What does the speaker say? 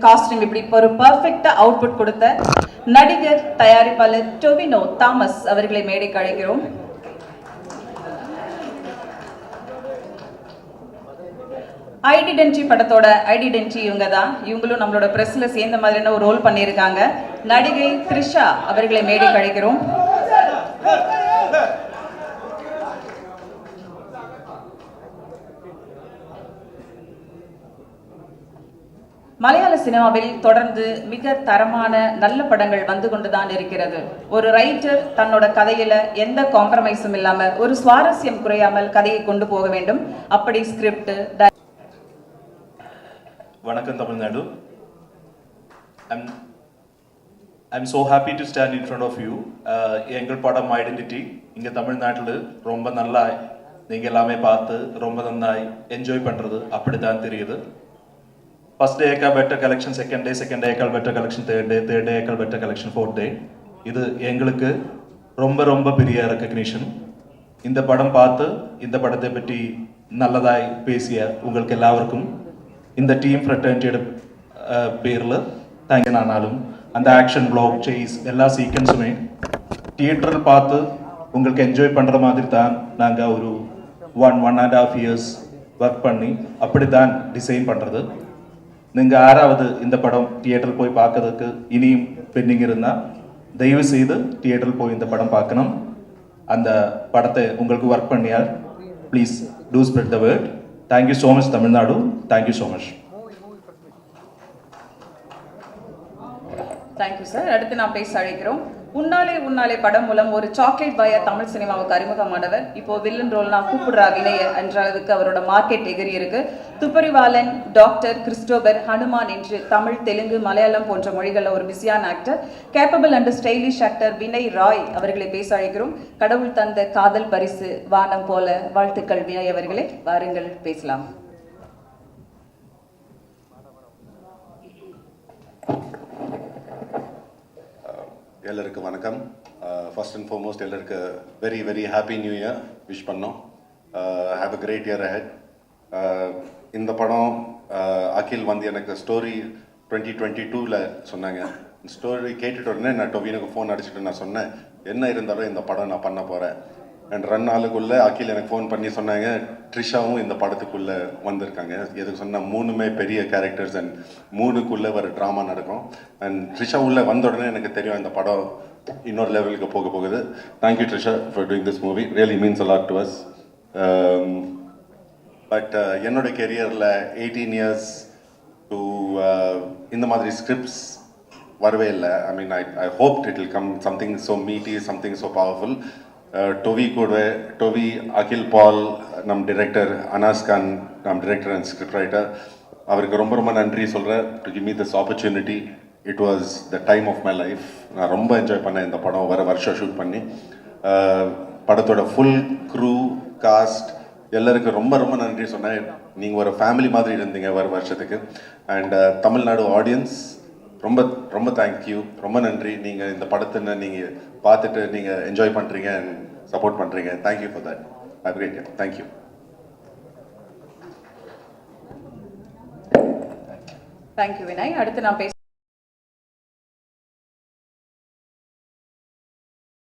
Costing இப்படி ஒரு பெர்ஃபெக்ட்டா அவுட்புட் கொடுத்த நடிகர் தயாரிப்பாளர் டொவினோ தாமஸ் அவர்களை மேடைக்கு அழைக்கிறோம். ஐடென்டி படத்தோட ஐடென்டி இவங்க தான். இவங்களும் நம்மளோட பிரஸ்ல சேர்ந்த மாதிரியான ஒரு ரோல் பண்ணியிருக்காங்க. நடிகை த்ரிஷா அவர்களை மேடைக்கு அழைக்கிறோம். மலையாள சினிமாவில் தொடர்ந்து மிக தரமான நல்ல படங்கள் வந்து கொண்டுதான் இருக்கிறது. ஒரு ரைட்டர் தன்னோட கதையில எந்த காம்ப்ரமைஸும் இல்லாம ஒரு சுவாரஸ்யம் குறையாமல் கதையை கொண்டு போக வேண்டும். அப்படி ஸ்கிரிப்ட். வணக்கம் Tamil Nadu. I'm so happy to stand in front of you. எங்கள் படம் ஐடென்டிட்டி இங்க தமிழ்நாட்டில் ரொம்ப நல்லா நீங்க எல்லாமே பார்த்து ரொம்ப நன்னாய் என்ஜாய் பண்றது அப்படித்தான் தெரியுது. First day better collection, second day better collection, third day better collection, fourth day. இது எங்களுக்கு ரொம்ப ரொம்ப பெரிய ரெக்கக்னிஷன். இந்த படம் பார்த்து இந்த படத்தை பற்றி நல்லதாய் பேசிய உங்களுக்கு எல்லாருக்கும் இந்த டீம் ஃப்ரெட்டர்னிட்டியோட பேரில் தேங்க்யூ. நானாலும் அந்த ஆக்ஷன் பிளாக் சேஸ் எல்லா சீக்வன்ஸுமே தியேட்டரில் பார்த்து உங்களுக்கு என்ஜாய் பண்ணுற மாதிரி தான் நாங்கள் ஒரு 1.5 years ஒர்க் பண்ணி அப்படி தான் டிசைன் பண்ணுறது. நீங்கள் யாராவது இந்த படம் தியேட்டரில் போய் பார்க்கறதுக்கு இனியும் பெண்டிங் இருந்தால் தயவு செய்து தியேட்டரில் போய் இந்த படம் பார்க்கணும். அந்த படத்தை உங்களுக்கு ஒர்க் பண்ணியால் please do spread the word. Thank you so much Tamil Nadu. Thank you so much. Thank you sir. அடுத்து நான் பேச அழைக்கிறோம். உன்னாலே படம் மூலம் ஒரு சாக்லேட் பாயா தமிழ் சினிமாவுக்கு அறிமுகமானவர். இப்போ வில்லன் ரோல்னா கூப்பிடுறா வினய என்ற அளவுக்கு அவரோட மார்க்கெட் எகிரி இருக்கு. துப்பறிவாளன், டாக்டர், கிறிஸ்டோபர், ஹனுமான் என்று தமிழ், தெலுங்கு, மலையாளம் போன்ற மொழிகளில் ஒரு பிஸியான actor, capable and stylish actor Vinay Rai அவர்களை பேச அழைக்கிறோம். கடவுள் தந்த காதல் பரிசு வானம் போல. வாழ்த்துக்கள் வினய் அவர்களே, வாருங்கள் பேசலாம். எல்லாருக்கும் வணக்கம். ஃபர்ஸ்ட் அண்ட் ஃபார்மோஸ்ட் எல்லாருக்கு very very happy new year wish பண்ணோம். Have a great year ahead. இந்த படம் அகில் வந்து எனக்கு ஸ்டோரி 2022 சொன்னாங்க. ஸ்டோரி கேட்டுட்டு உடனே நான் டொவினுக்கு ஃபோன் அடிச்சுட்டு நான் சொன்னேன், என்ன இருந்தாலும் இந்த படம் நான் பண்ண போகிறேன். அண்ட் 2 நாளுக்குள்ளே அகில் எனக்கு ஃபோன் பண்ணி சொன்னாங்க, ட்ரிஷாவும் இந்த படத்துக்குள்ளே வந்திருக்காங்க. எதுக்கு சொன்னால் 3மே பெரிய கேரக்டர்ஸ் அண்ட் 3க்குள்ளே ஒரு ட்ராமா நடக்கும். அண்ட் ட்ரிஷா உள்ளே வந்த உடனே எனக்கு தெரியும் இந்த படம் இன்னொரு லெவலுக்கு போக போகுது. Thank you Trisha for doing this movie. Really means a lot to us. But என்னோட கெரியரில் 18 years டு இந்த மாதிரி ஸ்கிரிப்ட்ஸ் வரவே இல்லை. I mean I hope it will come something so meaty, something so powerful. Tovi, Akhil Paul, நம் டிரெக்டர் அனாஸ் கான், நம் டிரெக்டர் அண்ட் ஸ்கிரிப்ட் ரைட்டர், அவருக்கு ரொம்ப ரொம்ப நன்றி சொல்கிறேன் to give me this opportunity. It was the time of my life. நான் ரொம்ப என்ஜாய் பண்ணேன் இந்த படம் வருஷம் ஷூட் பண்ணி. படத்தோட ஃபுல் க்ரூ, காஸ்ட் எல்லாருக்கும் ரொம்ப ரொம்ப நன்றி சொன்னேன். நீங்கள் ஒரு ஃபேமிலி மாதிரி இருந்தீங்க வருஷத்துக்கு. அண்ட் தமிழ்நாடு ஆடியன்ஸ் ரொம்ப ரொம்ப தேங்க்யூ, ரொம்ப நன்றி. நீங்கள் இந்த படத்தை நீங்கள் பார்த்துட்டு நீங்கள் என்ஜாய் பண்ணுறீங்க அண்ட் சப்போர்ட் பண்ணுறீங்க. Thank you for that. Have a great day. Thank you. Thank you Vinay. அடுத்து நான் பேச